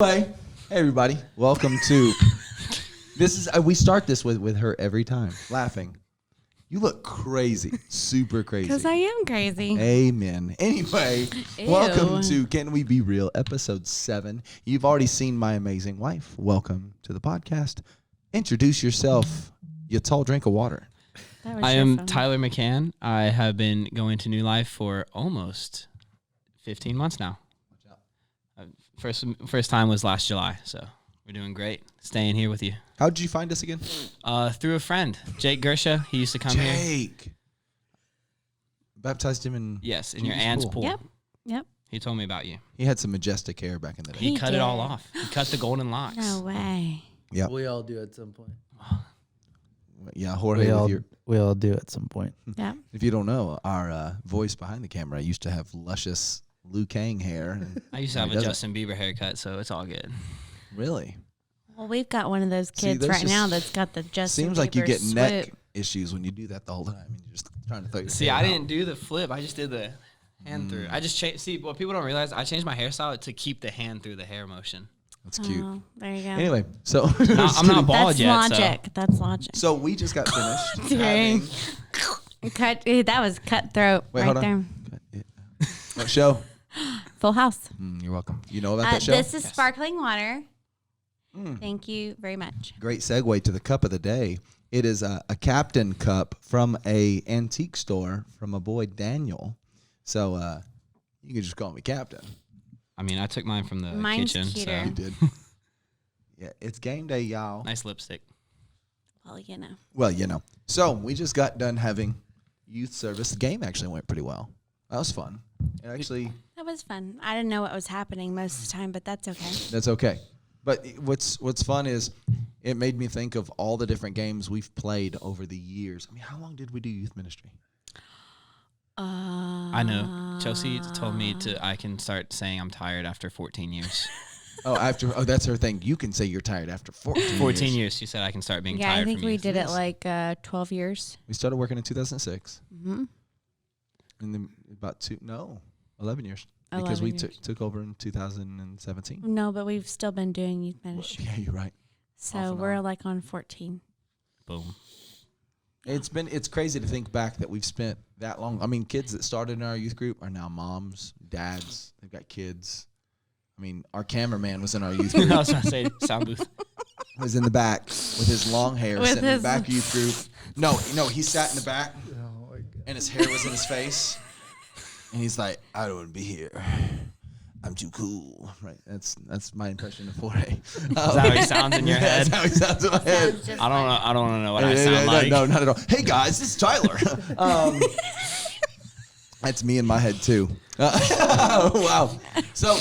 Hey everybody, welcome to this is we start this with her every time laughing. You look crazy, super crazy. Because I am crazy. Amen. Anyway, welcome to Can We Be Real, episode 7. You've already seen my amazing wife. Welcome to the podcast. Introduce yourself. You tall drink of water. I am Tyler McCann. I have been going to New Life for almost 15 months now. First time was last July, so we're doing great. Staying here with you. How did you find us again? Through a friend, Jake Gersha. He used to come here. Jake. Baptized him in in your aunt's pool. Yep. He told me about you. He had some majestic hair back in the day. He cut it all off. He cut the golden locks. No way. Yeah. We all do at some point. Yeah, Jorge. We all do at some point. Yeah. If you don't know, our voice behind the camera used to have luscious Liu Kang hair. And I used to have a Justin Bieber haircut, so it's all good. Really? Well, we've got one of those kids right now that's got the Justin Seems like you Bieber get swoop. neck issues when you do that the whole time. You're just trying to throw your hair I out. didn't do the flip. I just did the hand through. I just changed. See, what people don't realize, I changed my hairstyle to keep the hand through the hair motion. That's cute. Oh, there you go. Anyway, so I'm not bald That's yet. logic. That's logic. So we just got finished. Dang. having- That was cutthroat Wait, right hold there. on. What show? Full House. You're welcome. You know about that show? This is sparkling water. Mm. Thank you very much. Great segue to the cup of the day. It is a Captain cup from a antique store from a boy, Daniel. So you can just call me Captain. I mean, I took mine from the Mine's kitchen. cuter. So. You did. Yeah, it's game day, y'all. Nice lipstick. Well, you know. Well, you know. So we just got done having youth service. The game actually went pretty well. That was fun. It actually, That was fun. I didn't know what was happening most of the time, but that's okay. that's okay. But what's fun is it made me think of all the different games we've played over the years. I mean, how long did we do youth ministry? I know. Chelsey told me I can start saying I'm tired after 14 years. That's her thing. You can say you're tired after 14 years. She said I can start being Yeah, tired. I think from we youth. did it like 12 years. We started working in 2006. Mm-hmm. And then 11 years. 11 Because we years. took over in 2017. No, but we've still been doing youth ministry. Yeah, you're right. So Off and we're on. like on 14. Boom. It's crazy to think back that we've spent that long. I mean, kids that started in our youth group are now moms, dads. They've got kids. I mean, our cameraman was in our youth I group. was going to say sound booth. Was in the back with his long hair, With sitting in his- the back of youth group. No, he sat in the back, Oh my God. and his hair was in his face. And he's like, I don't want to be here. I'm too cool. Right. That's my impression of Jorge. Is that how he sounds in your head? That's how he sounds in my head. Sounds just I don't know. like- I don't want to know what I sound like. No, not at all. Hey guys, this is Tyler. That's me in my head too. Wow. So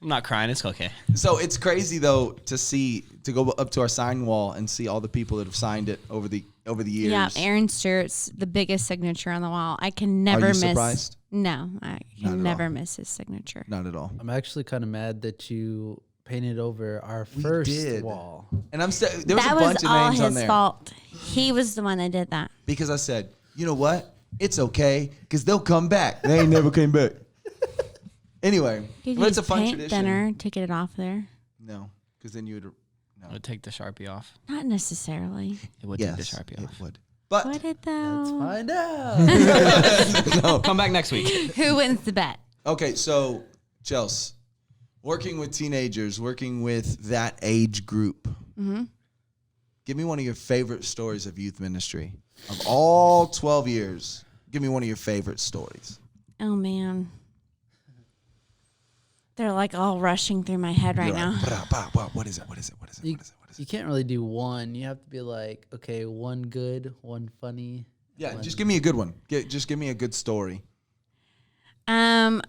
I'm not crying. It's okay. it's crazy though to go up to our sign wall and see all the people that have signed it over the years. Yeah, Aaron Stewart's the biggest signature on the wall. I can never you miss. surprised? No, I Not can at never all. miss his signature. Not at all. I'm actually kind of mad that you painted over our We first did. wall. And there was That a bunch was of all names on his there fault. He was the one that did that. because I said, you know what? It's okay because they'll come back. They ain't never came back. Anyway, Did but you it's a fun paint tradition. thinner to get it off there? No, because then you would. I would take the Sharpie off. Not necessarily. It would Yes, take the Sharpie off. it would. But Would it though? Let's find out. no. Come back next week. Who wins the bet? Okay, so Chelsey, working with teenagers, working with that age group. Mm-hmm. Give me one of your favorite stories of youth ministry of all 12 years. Give me one of your favorite stories. Oh man, they're like all rushing through my head right You're now. like, "Bah, bah, bah, what is it? What is it? What is it? You, What is it? What is you it?" can't really do one. You have to be like, okay, one good, one funny. Yeah, one- just give me a good one. Just give me a good story.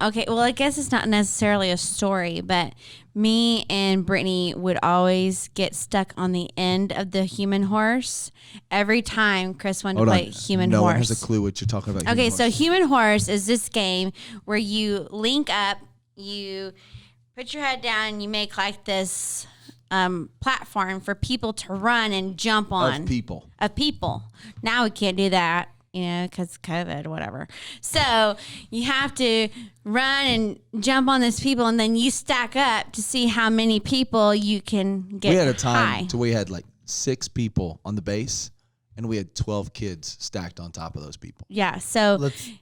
Okay, well, I guess it's not necessarily a story, but me and Brittany would always get stuck on the end of the human horse every time Chris wanted to play human no horse. one has a clue what you're talking about. Okay, human so horse. human horse is this game where you link up, you put your head down, and you make like this platform for people to run and jump on. Of people. Of people. Now we can't do that. because COVID, whatever. So you have to run and jump on those people, and then you stack up to see how many people you can get. We had a time high. to where we had like 6 people on the base, and we had 12 kids stacked on top of those people. Yeah. So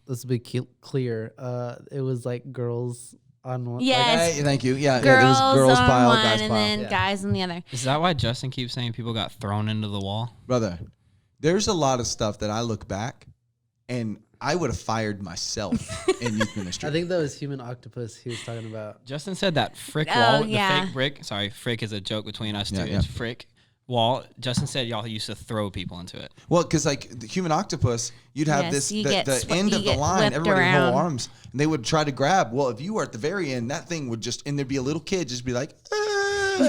Let's be clear. It was like girls on one. Yes. Hey, thank you. Yeah, girls, there was girls on pile, one, guys and pile. then guys on the other. Is that why Justin keeps saying people got thrown into the wall? Brother, there's a lot of stuff that I look back, and I would have fired myself in youth ministry. I think that was human octopus he was talking about. Justin said that frick Oh, wall, yeah. the fake brick. Sorry, frick is a joke between us two. Yeah. It's frick wall. Justin said y'all used to throw people into it. Well, because like the human octopus, you'd have Yes, this you the get end you of the get line, whipped everybody would around. hold arms, and they would try to grab. Well, if you were at the very end, that thing would just, and there'd be a little kid just be like,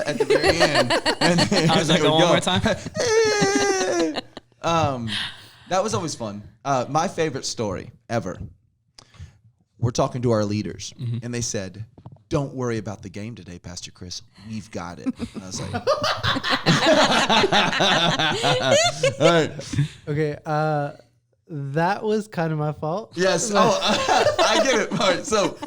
at the very end. And then I was like, they would one go. more time. That was always fun. My favorite story ever. We're talking to our leaders, and they said, "Don't worry about the game today, Pastor Chris. We've got it." And I was like, "All right." Okay, that was kind of my fault. Yes. Oh, I get it. All right. So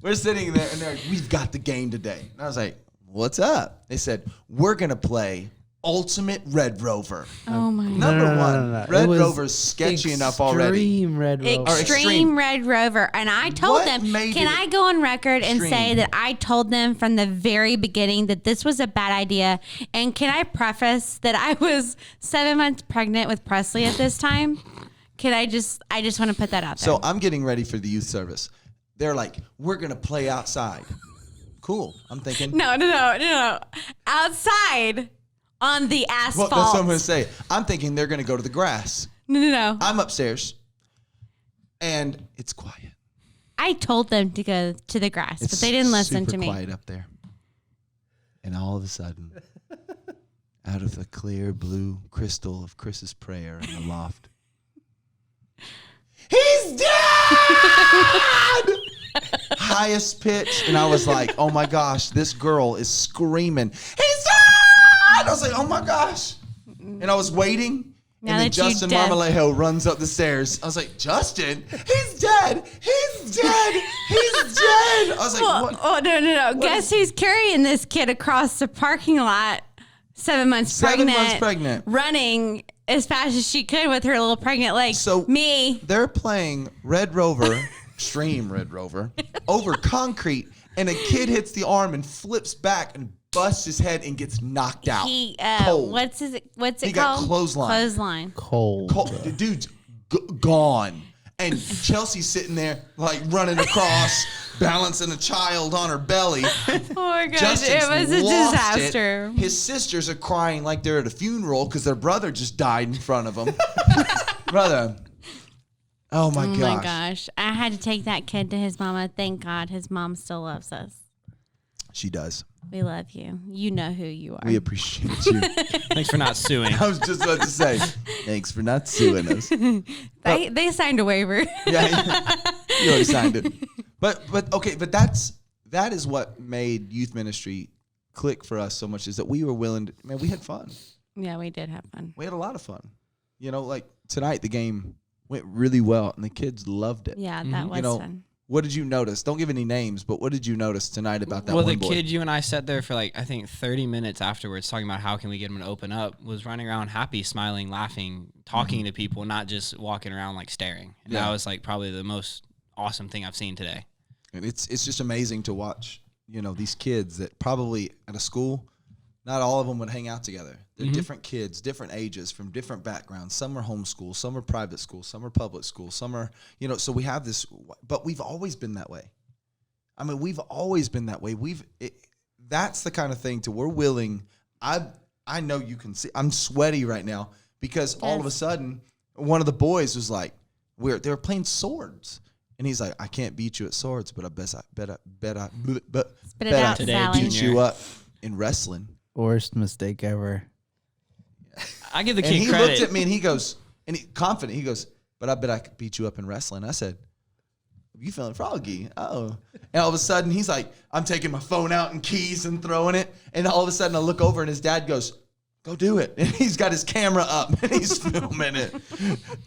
we're sitting there, and they're like, "We've got the game today." And I was like, "What's up?" They said, "We're gonna play Ultimate Red Rover." Oh my God. Number one, No. It Red was Rover's sketchy enough already. Extreme Red Rover. extreme. Extreme Red Rover. And I told What them, made can it I go on record and extreme? say that I told them from the very beginning that this was a bad idea? And can I preface that I was 7 months pregnant with Presley at this time? I just want to put that out there. So I'm getting ready for the youth service. They're like, "We're gonna play outside." Cool. I'm thinking. No. Outside on the Well, asphalt. that's what I'm gonna say. I'm thinking they're gonna go to the grass. No. I'm upstairs, and it's quiet. I told them to go to the grass, It's but they didn't listen super to me. quiet up there. And all of a sudden, out of the clear blue crystal of Chris's prayer in the loft, "He's dead!" Highest pitch. And I was like, "Oh my gosh, this girl is screaming, 'He's dead!" I was like, "Oh my gosh." And I was waiting. Now And then that you Justin dead. Marmolejo runs up the stairs. I was like, "Justin, he's dead. He's dead. He's dead." I was like, "What?" Oh, no. Guess who's carrying this kid across the parking lot 7 months 7 pregnant? months pregnant. Running as fast as she could with her little pregnant legs. So me. They're playing Red Rover, Extreme Red Rover, over concrete, and a kid hits the arm and flips back and busts his head and gets knocked out. He Cold. what's it He got called? clothesline. Clothesline. Cold. The dude's gone. And Chelsea's sitting there like running across, balancing a child on her belly. Oh my gosh, Justin's it was a lost disaster. it. His sisters are crying like they're at a funeral because their brother just died in front of them. Brother. Oh my Oh gosh. my gosh. I had to take that kid to his mama. Thank God his mom still loves us. She does. We love you. You know who you are. We appreciate you. Thanks for not suing. I was just about to say, thanks for not suing us. They signed a waiver. Yeah, you already signed it. But that is what made youth ministry click for us so much, is that we were willing to, man, we had fun. Yeah, we did have fun. We had a lot of fun. You know, like tonight the game went really well and the kids loved it. Yeah, that was You know, fun. what did you notice? Don't give any names, but what did you notice tonight about that Well, one the boy? kid you and I sat there for like, I think 30 minutes afterwards talking about how can we get him to open up, was running around happy, smiling, laughing, talking to people, not just walking around like staring. And Yeah. that was like probably the most awesome thing I've seen today. And it's just amazing to watch, you know, these kids that probably at a school, not all of them would hang out together. They're different kids, different ages, from different backgrounds. Some are homeschool, some are private school, some are public school, some are, you know, so we have this, but we've always been that way. I mean, we've always been that way. That's the kind of thing to we're willing. I know you can see, I'm sweaty right now because all of a sudden one of the boys was like, they were playing swords. And he's like, "I can't beat you at swords, but I bet I Spit it out, Today, Sally. beat Junior. you up in wrestling." Worst mistake ever. I give the And kid he credit. looked at me and he goes, confident, he goes, "But I bet I could beat you up in wrestling." I said, "You feeling froggy?" Oh. And all of a sudden he's like, I'm taking my phone out and keys and throwing it. And all of a sudden I look over and his dad goes, Go do it. And he's got his camera up and he's filming it.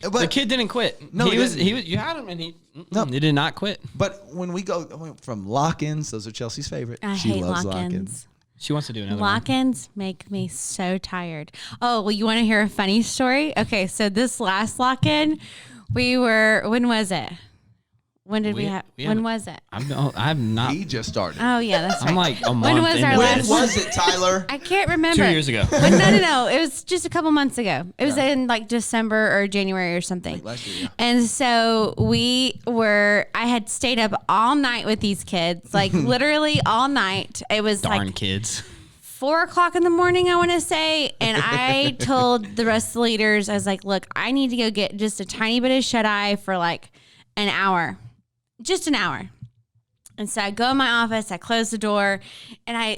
But The kid didn't quit. No, he he was. didn't. He was. You had him, and he No. did not quit. But when we go from lock-ins, those are Chelsey's favorite. I She hate loves lock-ins. She wants to do another one. Lock-ins make me so tired. Oh, well, you want to hear a funny story? Okay, so this last lock-in, when was it? When did we have? When was it? I'm not. He just started. Oh yeah, that's right. I'm like a month When was into our When last? was it, Tyler? I can't remember. 2 years ago. But no. It was just a couple months ago. It was in like December or January or something. Like last year, yeah. And so I had stayed up all night with these kids, like literally all night. It was Darn like kids. 4:00 in the morning, I want to say. And I told the rest of the leaders, I was like, look, I need to go get just a tiny bit of shut eye for like an hour. Just an hour. And so I go in my office, I close the door, and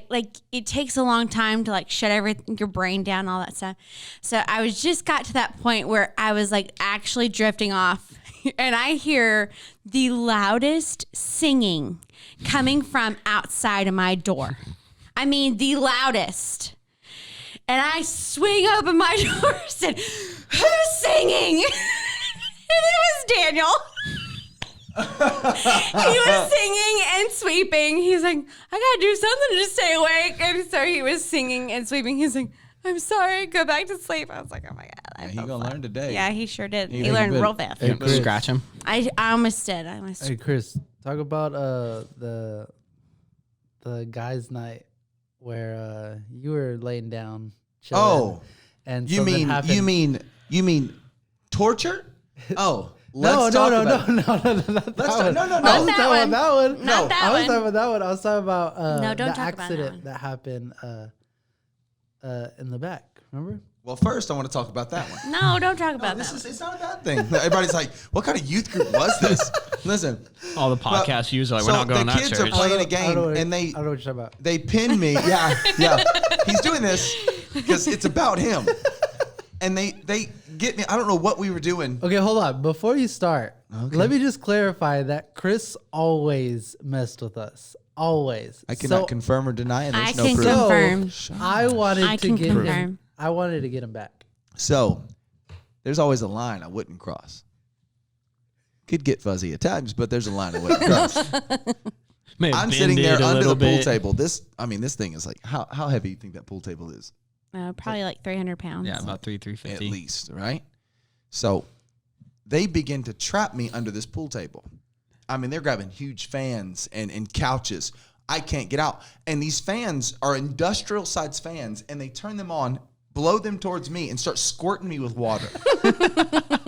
it takes a long time to like shut your brain down, all that stuff. So I got to that point where I was like actually drifting off, and I hear the loudest singing coming from outside of my door. I mean, the loudest. And I swing open my door and said, "Who's singing?" And it was Daniel. He was singing and sweeping. He's like, I gotta do something to stay awake. And so he was singing and sweeping. He's like, I'm sorry, go back to sleep. I was like, oh my God. He gonna learn today. Yeah, he sure did. He He learned been- real fast. Hey, Chris. Scratch him. I almost did. Hey Chris, talk about the guys' night where you were laying down. Chilling, Oh, and you something mean happened. you mean torture? Oh, No, let's talk about it. no, Let's not that talk- one. no, no, I no. was Not that talking one. about that one. Not that I was one. talking about that one. I was talking about No, don't the talk about that accident one. that happened in the back. Remember? Well, first I want to talk about that one. No, don't talk about that. It's not a bad thing. Everybody's like, what kind of youth group was this? Listen, All the podcast views are like, so we're not going the to that kids church. are playing a I don't game, know what- and I don't know what you're talking about. they pin me. Yeah. He's doing this because it's about him, and they get me. I don't know what we were doing. Okay, hold on. Before you start, let me just clarify that Chris always messed with us. Always. I cannot confirm or deny, and there's I no can proof. confirm. I wanted I to can get him. confirm. I wanted to get him back. So there's always a line I wouldn't cross. Could get fuzzy at times, but there's a line I wouldn't cross. May have I'm sitting there bended a under the little pool bit. table. This thing is like, how heavy do you think that pool table is? Probably like 300 pounds. Yeah, about 350. At least, right? So they begin to trap me under this pool table. I mean, they're grabbing huge fans and couches. I can't get out. And these fans are industrial size fans, and they turn them on, blow them towards me, and start squirting me with water.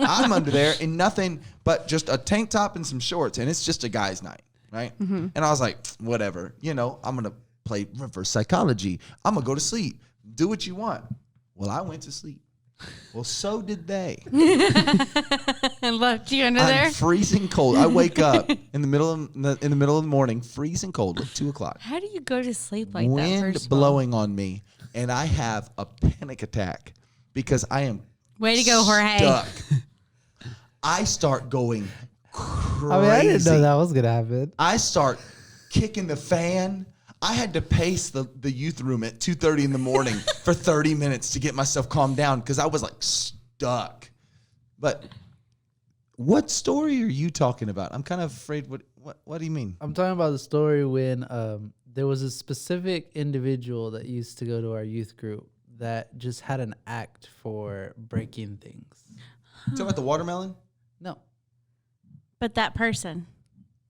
I'm under there in nothing but just a tank top and some shorts, and it's just a guy's night, right? Mm-hmm. And I was like, whatever, I'm going to play reverse psychology. I'm going to go to sleep. Do what you want. Well, I went to sleep. Well, so did they. And left you under I'm there. freezing cold. I wake up in the middle of the morning, freezing cold at 2:00. How do you go to sleep like that? Wind First of all? blowing on me, and I have a panic attack because I am Way to go, Jorge. stuck. I start going crazy. I mean, I didn't know that was gonna happen. I start kicking the fan. I had to pace the youth room at 2:30 in the morning for 30 minutes to get myself calmed down because I was like stuck. But what story are you talking about? I'm kind of afraid. What do you mean? I'm talking about the story when there was a specific individual that used to go to our youth group that just had an act for breaking things. Talking about the watermelon? No. But that person.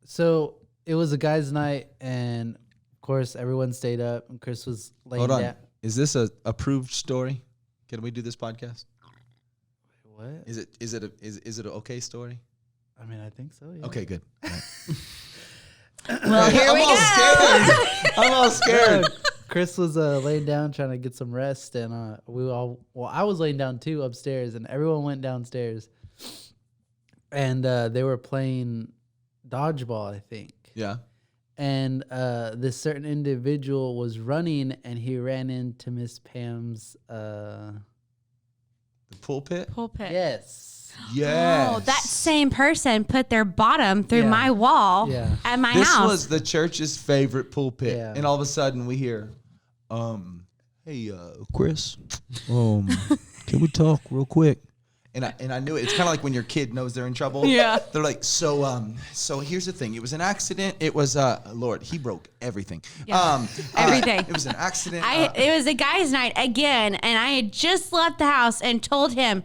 So it was a guy's night, and of course everyone stayed up, and Chris was laying Hold on. down. Is this a approved story? Can we do this podcast? What? Is it an okay story? I mean, I think so. Yeah. Okay, good. All right. Well, here we I'm all go. scared. I'm all scared. Chris was laying down trying to get some rest, and I was laying down too upstairs, and everyone went downstairs, and they were playing dodgeball, I think. Yeah. And this certain individual was running, and he ran into Miss Pam's. The pulpit? Pulpit. Yes. Yes. Oh, that same person put their bottom through Yeah. my wall Yeah. at my This house. was the church's favorite pulpit. Yeah. And all of a sudden we hear, hey, Chris, Can we talk real quick? And I knew it. It's kind of like when your kid knows they're in trouble. Yeah. They're like, so here's the thing. It was an accident. It was, Lord, he broke everything. Yeah. Every day. It was an accident. It was a guy's night again, and I had just left the house and told him,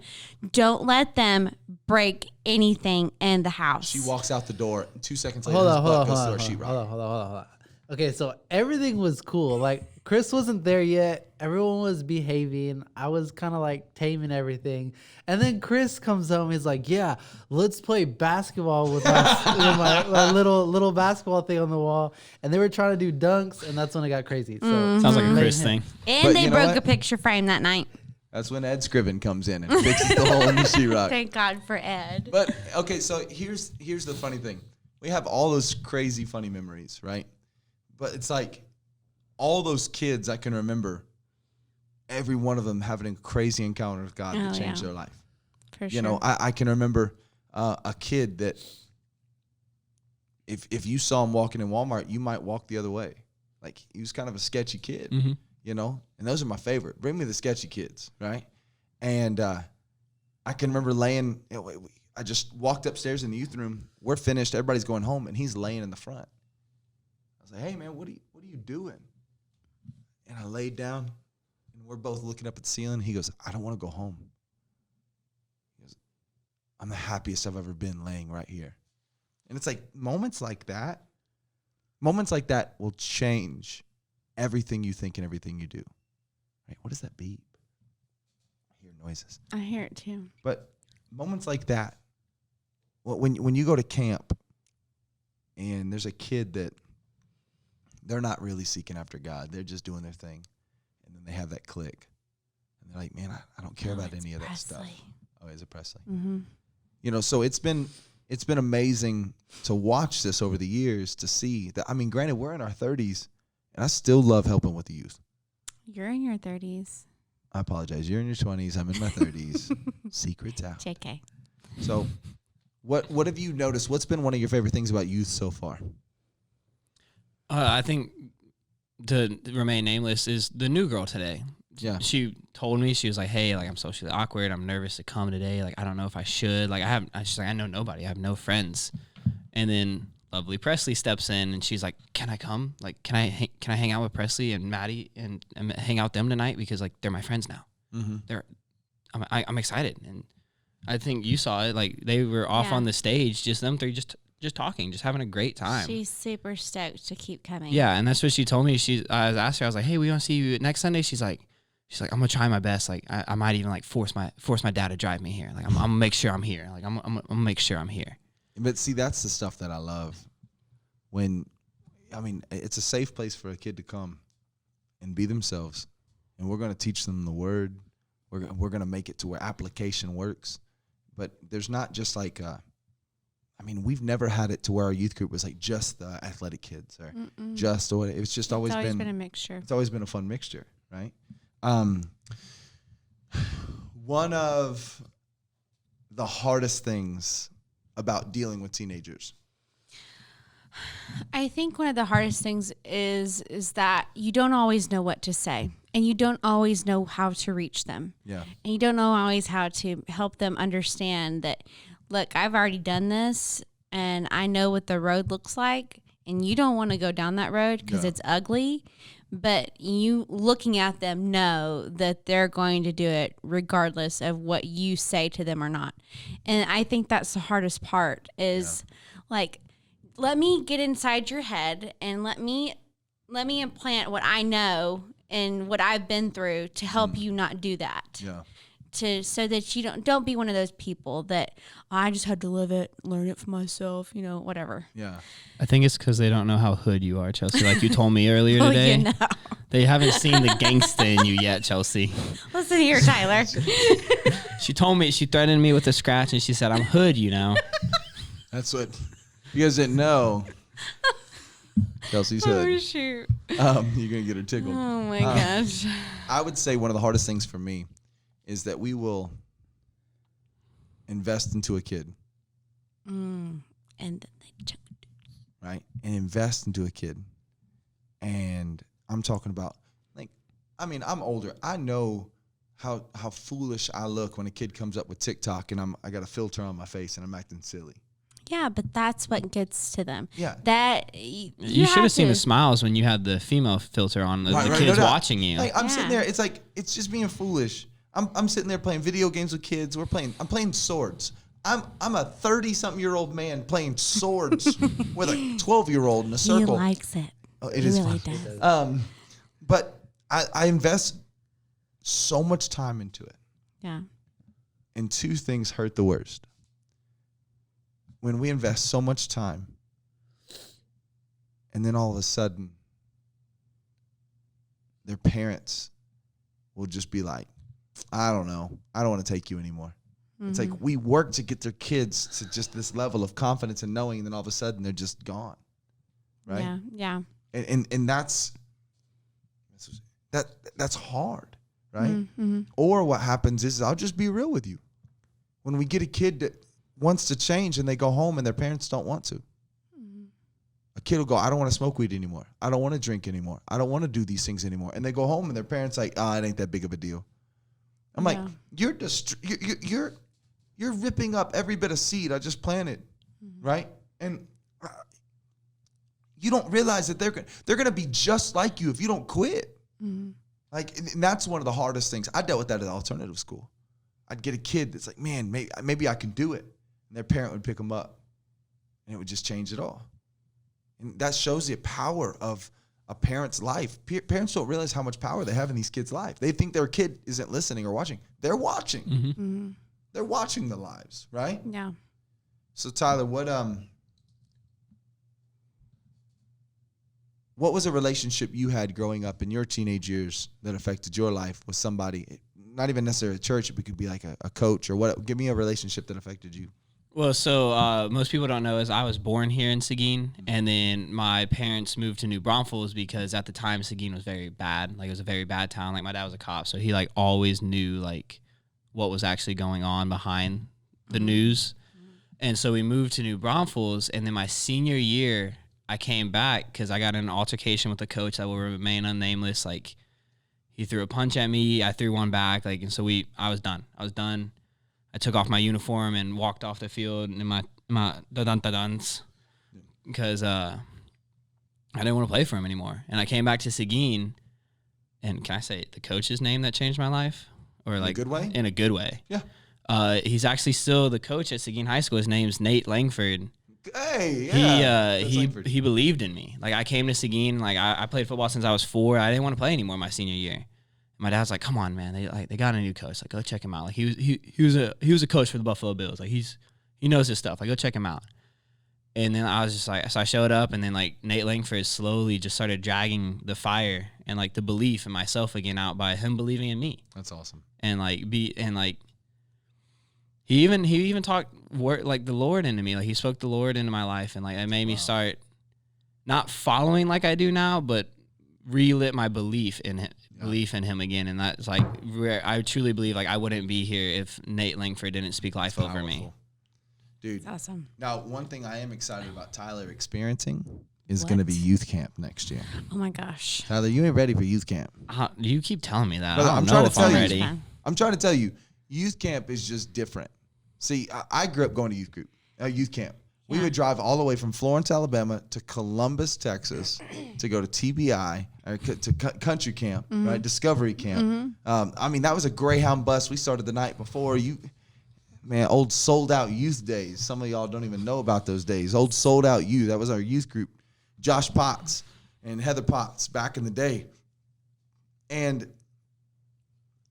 don't let them break anything in the house. She walks out the door. 2 seconds later, Hold his on, butt hold goes on, through a sheetrock. hold on. Okay, so everything was cool. Like Chris wasn't there yet. Everyone was behaving. I was kind of like taming everything. And then Chris comes home. He's like, "Yeah, let's play basketball with my little basketball thing on the wall." And they were trying to do dunks, and that's when it got crazy. So Sounds like a Chris thing. And But they you know broke what? a picture frame that night. That's when Ed Scriven comes in and fixes the hole in the sheetrock. Thank God for Ed. But okay, so here's the funny thing. We have all those crazy funny memories, right? But it's like all those kids I can remember, every one of them having a crazy encounter with God that changed their life. For sure. You know, I can remember a kid that if you saw him walking in Walmart, you might walk the other way. Like he was kind of a sketchy kid, you know? And those are my favorite. Bring me the sketchy kids, right? And I can remember I just walked upstairs in the youth room. We're finished. Everybody's going home, and he's laying in the front. I was like, "Hey, man, what are you doing?" And I laid down, and we're both looking up at the ceiling. He goes, "I don't want to go home." He goes, "I'm the happiest I've ever been laying right here." And it's like moments like that will change everything you think and everything you do. Right? What is that beep? I hear noises. I hear it too. But moments like that, when you go to camp and there's a kid that they're not really seeking after God, they're just doing their thing, and then they have that click, and they're like, "Man, I don't care about any of that stuff." Oh, is it Presley? Mm-hmm. You know, so it's been amazing to watch this over the years, to see that. I mean, granted, we're in our 30s, and I still love helping with the youth. You're in your 30s. I apologize. You're in your 20s. I'm in my 30s. Secrets out. JK. So what have you noticed? What's been one of your favorite things about youth so far? I think, to remain nameless, is the new girl today. Yeah. She told me, she was like, "Hey, like I'm socially awkward. I'm nervous to come today. Like I don't know if I should. Like she's like, I know nobody. I have no friends." And then lovely Presley steps in, and she's like, "Can I come? Like, can I hang out with Presley and Maddie and hang out with them tonight, because like they're my friends now." Mm-hmm. I'm excited, and I think you saw it. Like they were off on the stage, just them three, just talking, just having a great time. She's super stoked to keep coming. Yeah, and that's what she told me. I asked her, I was like, "Hey, we want to see you next Sunday." She's like, "I'm gonna try my best. Like I might even like force my dad to drive me here. Like I'm gonna make sure I'm here. Like I'm gonna make sure I'm here." But see, that's the stuff that I love. It's a safe place for a kid to come and be themselves, and we're gonna teach them the word. We're gonna make it to where application works. But there's not just like we've never had it to where our youth group was like just the athletic kids or it's just always been a mixture. It's always been a fun mixture, right? One of the hardest things about dealing with teenagers. I think one of the hardest things is that you don't always know what to say, and you don't always know how to reach them. Yeah. And you don't know always how to help them understand that, look, I've already done this, and I know what the road looks like, and you don't want to go down that road because it's ugly. But you looking at them know that they're going to do it regardless of what you say to them or not. And I think that's the hardest part is like, let me get inside your head and let me implant what I know and what I've been through to help you not do that. Yeah. So that you don't be one of those people that I just had to live it, learn it for myself, whatever. Yeah. I think it's because they don't know how hood you are, Chelsey. Like you told me earlier today. They haven't seen the gangsta in you yet, Chelsey. Listen here, Tyler. She told me, she threatened me with a scratch, and she said, "I'm hood, you know." That's what you guys didn't know. Chelsey's hood. Oh, shoot. You're gonna get her tickled. Oh my gosh. I would say one of the hardest things for me is that we will invest into a kid. And then they right? And invest into a kid. And I'm talking about, I'm older. I know how foolish I look when a kid comes up with TikTok and I got a filter on my face and I'm acting silly. Yeah, but that's what gets to them. Yeah. That You should have seen the smiles when you had the female filter on the kids watching you. Like, I'm sitting there. It's like it's just being foolish. I'm sitting there playing video games with kids. I'm playing swords. I'm a 30-something-year-old man playing swords with a 12-year-old in a circle. He likes it. Oh, it is really fun. does. But I invest so much time into it. Yeah. And two things hurt the worst. When we invest so much time, and then all of a sudden, their parents will just be like, I don't know. I don't want to take you anymore. Mm-hmm. It's like we work to get their kids to just this level of confidence and knowing, and then all of a sudden they're just gone. Right? Yeah. And that's hard, right? Mm-hmm. Or what happens is, I'll just be real with you. When we get a kid that wants to change and they go home and their parents don't want to. Mm-hmm. A kid will go, I don't want to smoke weed anymore. I don't want to drink anymore. I don't want to do these things anymore. And they go home and their parents like, it ain't that big of a deal. I'm like, you're ripping up every bit of seed I just planted, right? And you don't realize that they're going to be just like you if you don't quit. Mm-hmm. Like, and that's one of the hardest things. I dealt with that at alternative school. I'd get a kid that's like, man, maybe I can do it. And their parent would pick them up, and it would just change it all. And that shows the power of a parent's life. Parents don't realize how much power they have in these kids' life. They think their kid isn't listening or watching. They're watching. Mm-hmm. Mm-hmm. They're watching the lives, right? Yeah. So Tyler, what was a relationship you had growing up in your teenage years that affected your life with somebody, not even necessarily a church, it could be like a coach or what? Give me a relationship that affected you. Well, so most people don't know is I was born here in Seguin, and then my parents moved to New Braunfels because at the time Seguin was very bad. Like, it was a very bad town. Like, my dad was a cop, so he like always knew like what was actually going on behind the news. And so we moved to New Braunfels, and then my senior year I came back because I got in an altercation with a coach that will remain unnameless. Like, he threw a punch at me, I threw one back, like, and so I was done. I took off my uniform and walked off the field in my da-dun-da-duns because I didn't want to play for him anymore. And I came back to Seguin, and can I say the coach's name that changed my life? Or like, in a good way? In a good way. Yeah. He's actually still the coach at Seguin High School. His name's Nate Langford. Hey, yeah. He believed in me. Like, I came to Seguin, like I played football since I was 4. I didn't want to play anymore my senior year. My dad's like, "Come on, man! They got a new coach. Like, go check him out. Like, he was a coach for the Buffalo Bills. Like, he knows his stuff. Like, go check him out." And then I was just like, so I showed up, and then like Nate Langford slowly just started dragging the fire and like the belief in myself again out by him believing in me. That's awesome. And he even talked like the Lord into me. Like, he spoke the Lord into my life, and like it made me start not following like I do now, but relit my belief in him again. And that's like where I truly believe like I wouldn't be here if Nate Langford didn't speak life over me. Dude. That's awesome. Now, one thing I am excited about Tyler experiencing is going to be youth camp next year. Oh my gosh. Tyler, you ain't ready for youth camp. You keep telling me that. Brother, I don't know if I'm ready. I'm trying to tell you, youth camp is just different. See, I grew up going to youth camp. We would drive all the way from Florence, Alabama to Columbus, Texas to go to TBI, or to country camp, right? Discovery camp. I mean, that was a Greyhound bus. We started the night before. Old sold out youth days. Some of y'all don't even know about those days. Old sold out youth. That was our youth group. Josh Potts and Heather Potts back in the day. And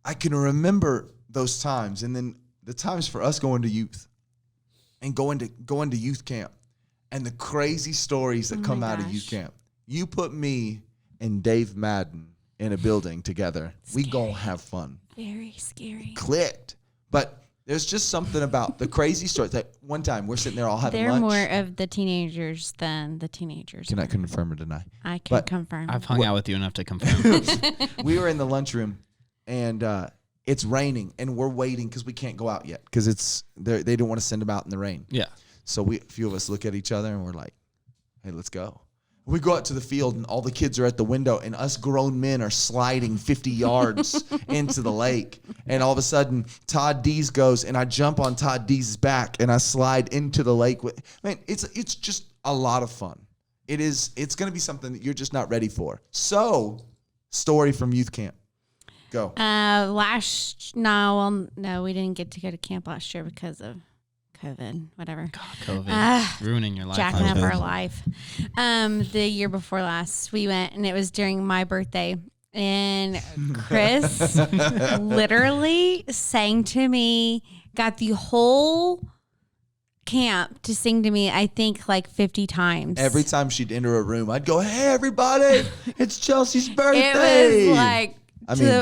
I can remember those times. And then the times for us going to youth and going to youth camp and the crazy stories that come out of youth camp. You put me and Dave Madden in a building together. Scary. We gonna have fun. Very scary. Clicked. But there's just something about the crazy stories. That one time we're sitting there all having lunch. They're more of the teenagers than the teenagers. Can I confirm or deny? I can confirm. I've hung out with you enough to confirm. We were in the lunchroom, and it's raining, and we're waiting because we can't go out yet because they didn't want to send them out in the rain. Yeah. So a few of us look at each other, and we're like, hey, let's go. We go out to the field and all the kids are at the window and us grown men are sliding 50 yards into the lake. And all of a sudden, Todd Dees goes and I jump on Todd Dees' back and I slide into the lake. Man, it's just a lot of fun. It's going to be something that you're just not ready for. So, story from youth camp. Go. No, we didn't get to go to camp last year because of COVID, whatever. God, COVID ruining your life. Jacking up our life. The year before last, we went, and it was during my birthday. And Chris literally sang to me, got the whole camp to sing to me, I think like 50 times. Every time she'd enter a room, I'd go, "Hey, everybody, it's Chelsea's birthday." It was like,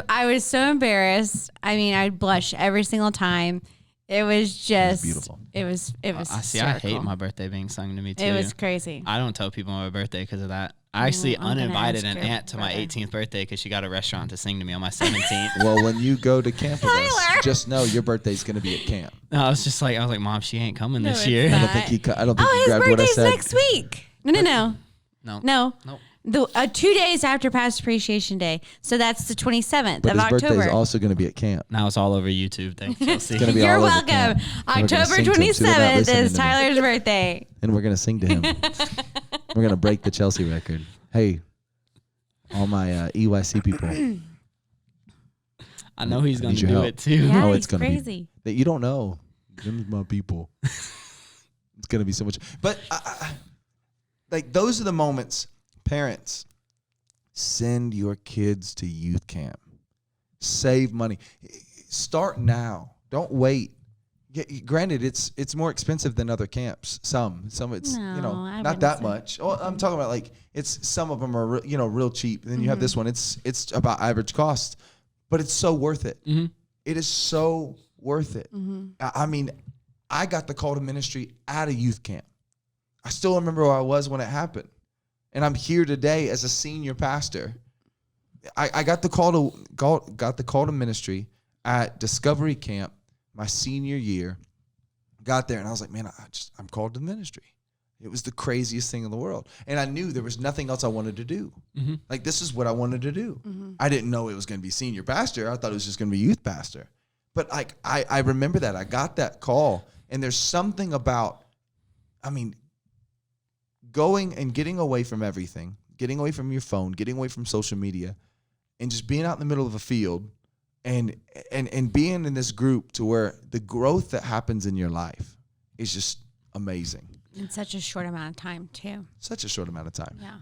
I was so embarrassed. I mean, I'd blush every single time. It was just beautiful. It was. I hate my birthday being sung to me too. It was crazy. I don't tell people my birthday because of that. I actually uninvited an aunt to my brother. 18th birthday because she got a restaurant to sing to me on my 17th. Well, when you go to camp with us, Tyler. just know your birthay's going to be at camp. No, I was like, Mom, she ain't coming this it's year. not. I don't think he grabbed what I birthday's said. next week. No. Nope. The 2 days after Past Appreciation Day, so that's the 27th But of his birthday is October. also going to be at camp. Now it's all over YouTube. Thanks, Chelsea. It's gonna be You're all over welcome. camp. And we're gonna October sing to him, so they're not 27th listening is to me. Tyler's birthday. And we're going to sing to him. We're going to break the Chelsea record. Hey, all my EYC people. I know he's going Need to your do help. it too. Yeah, Oh, he's it's gonna be- crazy. That you don't know. Them's my people. It's going to be so much. But like those are the moments, parents, send your kids to youth camp. Save money. Start now. Don't wait. Granted, it's more expensive than other camps. Some it's No, I not wouldn't that say. much. Well, I'm talking about like it's some of them are real cheap. And then you have this one. It's about average cost, but it's so worth it. Mm-hmm. It is so worth it. I mean, I got the call to ministry at a youth camp. I still remember where I was when it happened, and I'm here today as a senior pastor. I got the call to ministry at Discovery Camp my senior year. Got there and I was like, man, I'm called to ministry. It was the craziest thing in the world, and I knew there was nothing else I wanted to do. Mm-hmm. Like this is what I wanted to do. I didn't know it was going to be senior pastor. I thought it was just going to be youth pastor. But like I remember that I got that call, and there's something about, I mean, going and getting away from everything, getting away from your phone, getting away from social media, and just being out in the middle of a field and being in this group to where the growth that happens in your life is just amazing. In such a short amount of time, too. Such a short amount of time. Yeah.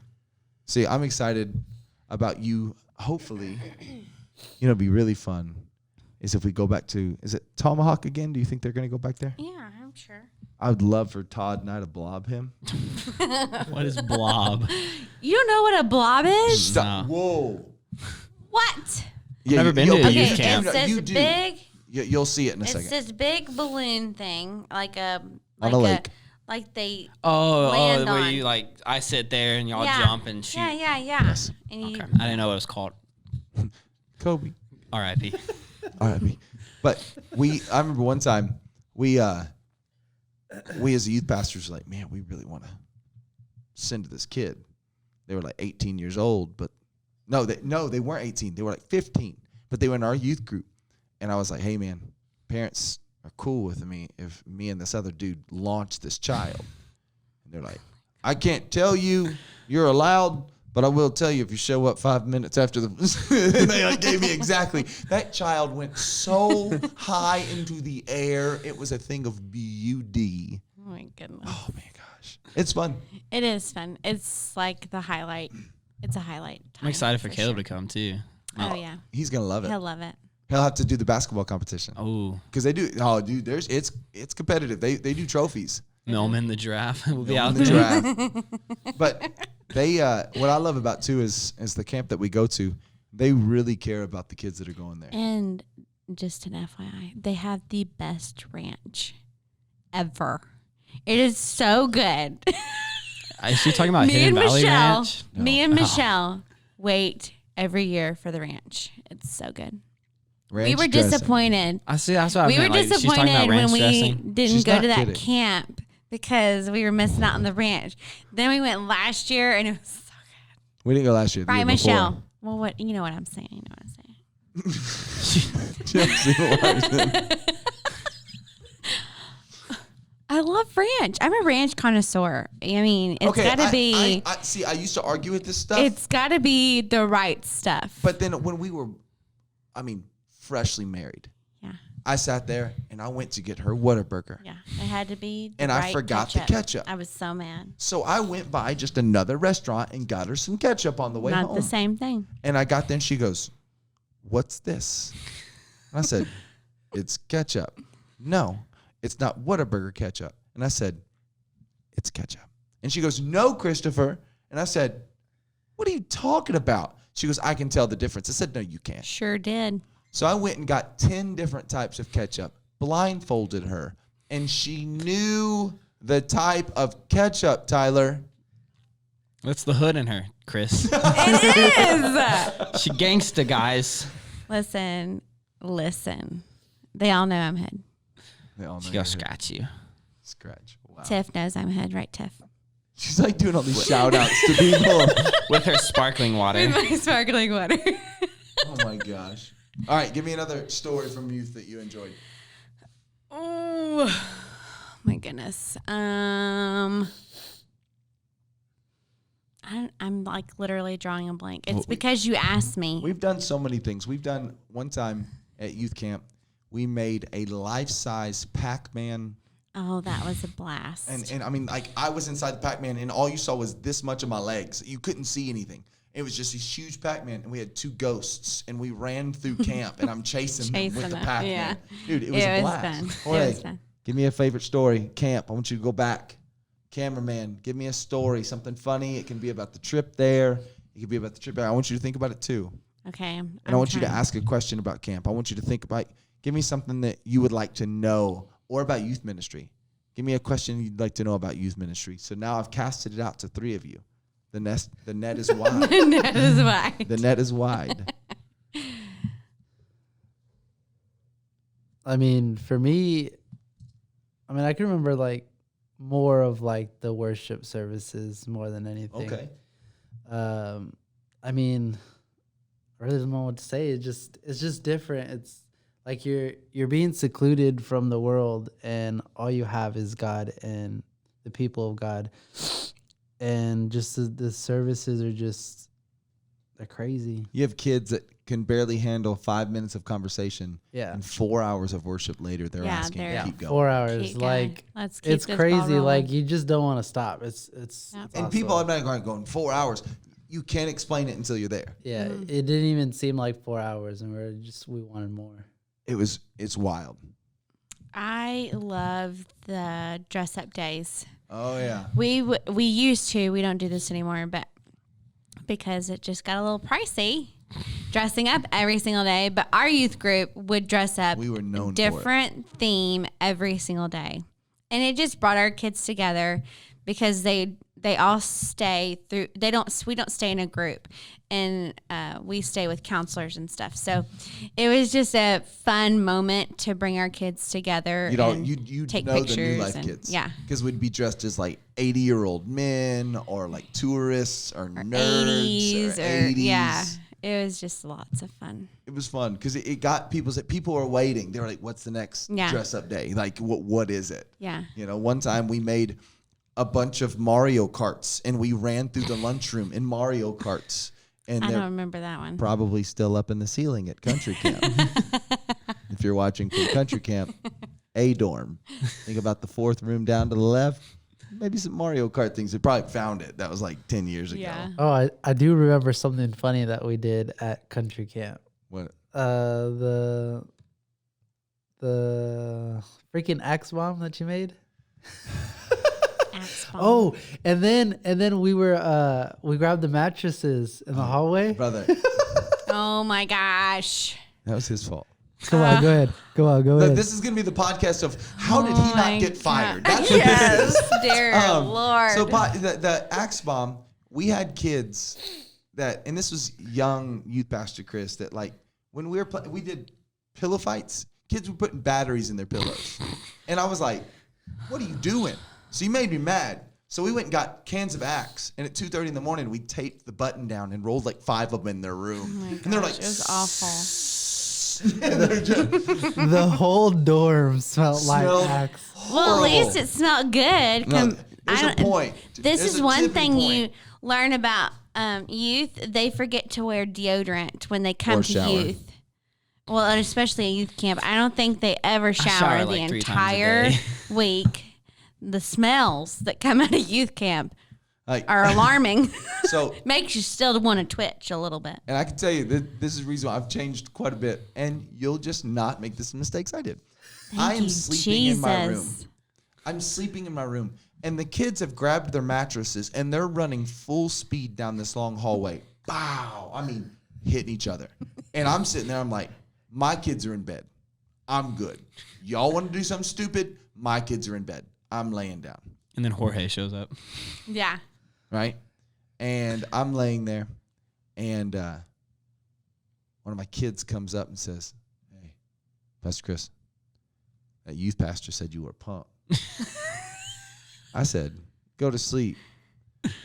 See, I'm excited about you. Hopefully, it'd be really fun is if we go back to, is it Tomahawk again? Do you think they're going to go back there? Yeah, I'm sure. I would love for Todd and I to blob him. What is blob? You don't know what a blob is? Stop. Whoa. What? Yeah, never been to a Okay, youth it's camp. this You do. big. You'll see it in a It's second. this big balloon thing, like a lake. like they. Oh, Land where on. you like, I sit there and y'all Yeah. jump and shoot. Yeah. Yes. And you, Okay. I didn't know what it was called. Kobe. R.I.P. R.I.P. But I remember one time we as a youth pastors were like, man, we really want to send to this kid. They were like 18 years old, but no, they weren't 18. They were like 15, but they were in our youth group. And I was like, hey man, parents are cool with me if me and this other dude launch this child. And they're like, I can't tell you you're allowed, but I will tell you if you show up 5 minutes after the. And they like gave me exactly. That child went so high into the air. It was a thing of beauty. oh my goodness. Oh my gosh, it's fun. It is fun. It's like the highlight. It's a highlight. I'm time excited for Caleb sure. to come too. Oh yeah, He's gonna love it. he'll love it. He'll have to do the basketball competition Oh, because they do. Oh, dude, it's competitive. They do trophies. Millman the giraffe will be out in the there. draft. But they, what I love about too is the camp that we go to. They really care about the kids that are going there. And just an FYI, they have the best ranch ever. It is so good. Is she talking about me Hidden and Valley Michelle, Ranch? me and Michelle wait every year for the ranch. It's so good. Ranch we were dressing. disappointed. I see. That's what I We were meant. Like, she's talking about disappointed when ranch we dressing. didn't She's go not to that kidding. camp because we were missing out on the ranch. Then we went last year, and it was so good. We didn't go last year. The Right, year Michelle? before. Well, what you know what I'm saying? You know what I'm saying? Chelsey Larson. I love ranch. I'm a ranch connoisseur. I mean, it's got to be. I see. I used to argue with this stuff. It's got to be the right stuff. But then when we were, freshly married, yeah, I sat there and I went to get her Whataburger. yeah, it had to be. The And I right forgot the ketchup. I was so mad. So I went by just another restaurant and got her some ketchup on the way Not home. the same thing. And I got there and she goes, "What's this?" And I said, "It's ketchup." "No, it's not Whataburger ketchup." And I said, "It's ketchup." And she goes, "No, Christopher." And I said, "What are you talking about?" She goes, "I can tell the difference." I said, "No, you can't." Sure did. So I went and got 10 different types of ketchup, blindfolded her, and she knew the type of ketchup, Tyler. What's the hood in her, Chris? It is. She gangsta, guys. Listen. They all know I'm hood. They all know She you're gonna scratch you. Scratch. Wow. Tiff knows I'm hood, right, Tiff? She's like doing all these shout outs to people. With her sparkling water. With my sparkling water. Oh my gosh. All right, give me another story from youth that you enjoyed. Oh my goodness. I'm like literally drawing a blank. It's because you asked me. We've done so many things. We've done one time at youth camp, we made a life-size Pac-Man. Oh, that was a blast. And I was inside the Pac-Man and all you saw was this much of my legs. You couldn't see anything. It was just this huge Pac-Man, and we had 2 ghosts, and we ran through camp, and I'm chasing them with the Pac-Man. Yeah. Dude, it was a blast. Fun. Jorge, It was fun. give me a favorite story. Camp, I want you to go back. Cameraman, give me a story, something funny. It can be about the trip there. It can be about the trip there. I want you to think about it, too. Okay. And I want you to ask a question about camp. I want you to think about, give me something that you would like to know, or about youth ministry. Give me a question you'd like to know about youth ministry. So now I've casted it out to 3 of you. The net is wide. The net is wide. The net is wide. I mean, for me, I can remember like more of like the worship services more than anything. Okay. I mean, I really don't know what to say. It's just different. It's like you're being secluded from the world, and all you have is God and the people of God. And just the services are they're crazy. You have kids that can barely handle 5 minutes of conversation. Yeah. And 4 hours of worship later, they're Yeah, asking they're- to keep going. 4 hours. Keep going. Like, Let's keep it's this ball crazy. rolling. Like, you just don't want to stop. It's Yep. And awesome. people automatically going 4 hours. You can't explain it until you're there. Yeah, it didn't even seem like 4 hours, and we wanted more. It's wild. I love the dress up days. Oh yeah. We used to. We don't do this anymore, but because it just got a little pricey, dressing up every single day. But our youth group would dress up. We were known for it. different theme every single day, and it just brought our kids together because they all stay through. We don't stay in a group, and we stay with counselors and stuff. So it was just a fun moment to bring our kids together. You know, and you take know the pictures New Life and- kids. yeah. Because we'd be dressed as like 80-year-old men or like tourists or nerds 80s or 80s. yeah. It was just lots of fun. It was fun because it got people were waiting. They were like, "What's the next Yeah. dress up day? Like, what is it?" Yeah. You know, one time we made a bunch of Mario Karts and we ran through the lunchroom in Mario Karts, and I they're don't remember that one. probably still up in the ceiling at country camp. If you're watching from country camp, A dorm, think about the 4th room down to the left. Maybe some Mario Kart things. They probably found it. That was like 10 years ago. Yeah. Oh, I do remember something funny that we did at country camp. What? The freaking axe bomb that you made. Axe bomb. Oh, and then we grabbed the mattresses in the hallway. Brother, Oh my gosh. that was his fault. Come on, go ahead. Go Look, ahead. this is going to be the podcast of how did he Oh my not get fired? God. That's what this is. Yes, dear Lord. So the axe bomb, we had kids that, and this was young youth pastor Chris, that like when we were we did pillow fights, kids were putting batteries in their pillows. And I was like, what are you doing? So you made me mad. So we went and got cans of Axe, and at 2:30 in the morning, we taped the button down and rolled like 5 of them in their room. Oh my gosh, and they're like, it was awful. The whole dorm smelled like Axe. Well, at least it smelled good. No, there's a point. This There's is a one tipping thing point. you learn about youth. They forget to wear deodorant when they come Or to shower. youth. Well, and especially at youth camp. I don't think they ever shower shower the like 3 times a entire day. week. The smells that come out of youth camp Like, are alarming. so, Makes you still want to twitch a little bit. and I can tell you that this is the reason why I've changed quite a bit, and you'll just not make the same mistakes I did. I am you, sleeping in my room. Jesus. I'm sleeping in my room, and the kids have grabbed their mattresses, and they're running full speed down this long hallway. Bow! I mean, hitting each other. And I'm sitting there, I'm like, my kids are in bed. I'm good. Y'all want to do something stupid? My kids are in bed. I'm laying down. And then Jorge shows up. Yeah. Right? And I'm laying there, and one of my kids comes up and says, "Hey, Pastor Chris, that youth pastor said you were a punk." I said, "Go to sleep."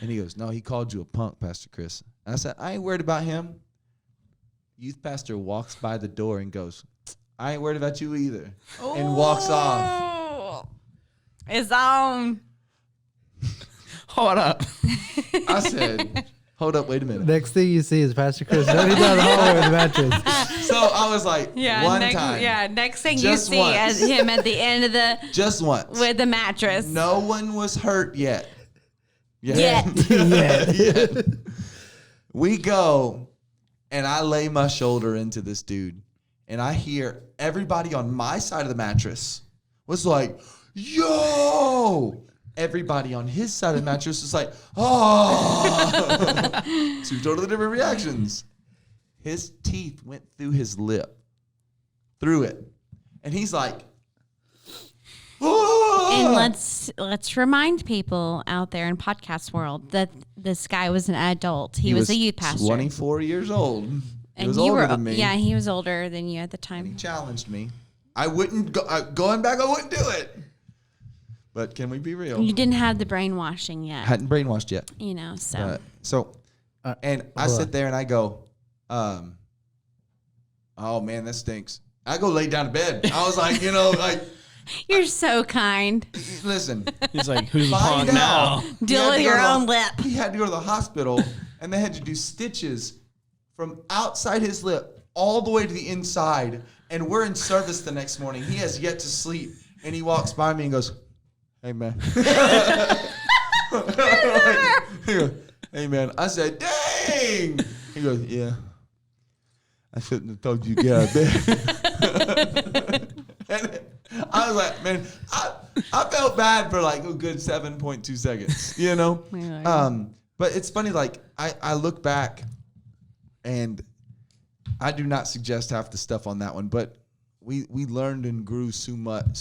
And he goes, "No, he called you a punk, Pastor Chris." And I said, "I ain't worried about him." Youth pastor walks by the door and goes, "I ain't worried about you either," and walks off. It's on. Hold up. I said, "Hold up, wait a minute." Next thing you see is Pastor Chris running down the hallway with a mattress. So I was like, one time. Yeah, next thing Just you see once. is him at the end of the Just once. with the mattress. No one was hurt yet. Yet. Yet. We go, and I lay my shoulder into this dude, and I hear everybody on my side of the mattress was like, "Yo!" Everybody on his side of the mattress was like, "Oh!" 2 totally different reactions. His teeth went through his lip. Through it. And he's like, "Oh!" And let's remind people out there in podcast world that this guy was an adult. He was a youth pastor. 24 years old. He and was you older were, than me. Yeah, he was older than you at the He time. challenged me. I wouldn't go. Going back, I wouldn't do it. But can we be real? You didn't have the brainwashing yet. Hadn't brainwashed yet. You know, so. And I sit there and I go, "Oh man, that stinks." I go lay down to bed. I was like, You're so kind. listen. He's like, who's the Find punk out. now? Deal He had with to go your to the- own lip. He had to go to the hospital, and they had to do stitches from outside his lip all the way to the inside. And we're in service the next morning. He has yet to sleep, and he walks by me and goes, "Hey man." He goes, "Hey man." I said, "Dang." He goes, "Yeah. I shouldn't have told you to get out of bed." And I was like, man, I felt bad for like a good 7.2 seconds, But it's funny, like I look back, and I do not suggest half the stuff on that one, but we learned and grew so much.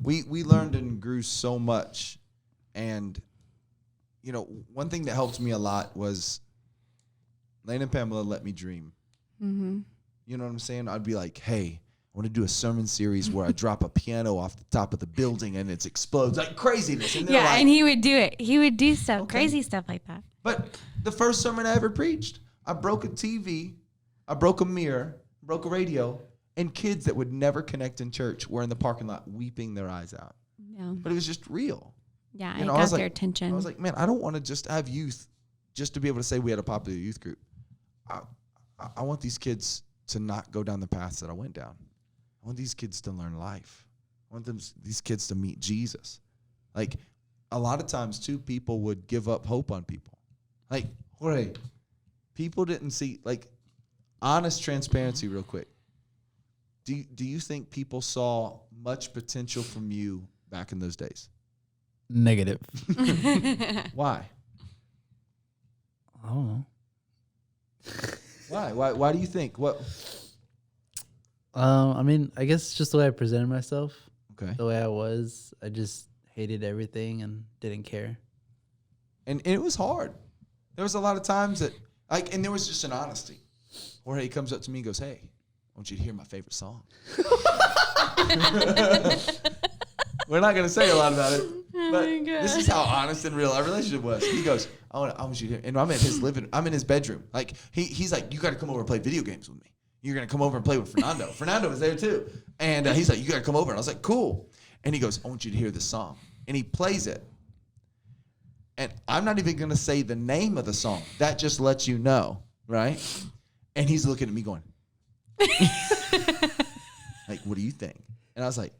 We learned and grew so much, and one thing that helped me a lot was Lane and Pamela let me dream. Mm-hmm. You know what I'm saying? I'd be like, "Hey, I want to do a sermon series where I drop a piano off the top of the building and it explodes like craziness." And they're like, and he would do it. He would do stuff, Okay. crazy stuff like that. But the first sermon I ever preached, I broke a TV, I broke a mirror, broke a radio, and kids that would never connect in church were in the parking lot weeping their eyes out. Yeah, But it was just real. yeah, You it know, I got was their like- attention. I was like, man, I don't want to just have youth just to be able to say we had a popular youth group. I want these kids to not go down the paths that I went down. I want these kids to learn life. I want these kids to meet Jesus. Like, a lot of times, too, people would give up hope on people. Like, Jorge, people didn't see, like, honest transparency real quick. Do you think people saw much potential from you back in those days? Negative. Why? I don't know. Why? Why do you think? What? I mean, I guess it's just the way I presented myself, Okay. the way I was. I just hated everything and didn't care. And it was hard. There was a lot of times that, and there was just an honesty. Or he comes up to me and goes, "Hey, I want you to hear my favorite song." We're not gonna say a lot about it, Oh but my God. this is how honest and real our relationship was. He goes, I want you to, and I'm in his bedroom. Like he's like, you got to come over and play video games with me. You're gonna come over and play with Fernando. Fernando was there too, and he's like, you got to come over. And I was like, cool. And he goes, I want you to hear this song, and he plays it. And I'm not even gonna say the name of the song. That just lets you know, right? And he's looking at me going, like, what do you think? And I was like,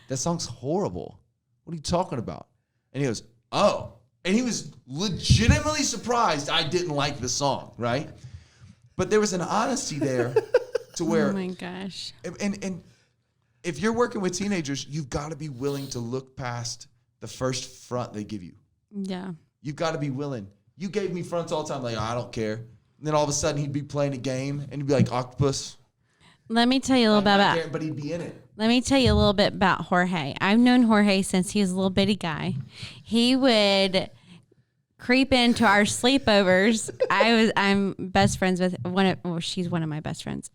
that song's horrible. What are you talking about? And he goes, oh. And he was legitimately surprised I didn't like the song, right? But there was an honesty there to where. Oh my gosh. And if you're working with teenagers, you've got to be willing to look past the first front they give you. Yeah. You've got to be willing. You gave me fronts all the time, like, I don't care. And then all of a sudden he'd be playing a game and he'd be like, Octopus. Let me tell you a little bit about. But he'd be in it. Let me tell you a little bit about Jorge. I've known Jorge since he was a little bitty guy. He would creep into our sleepovers. I'm best friends with she's one of my best friends.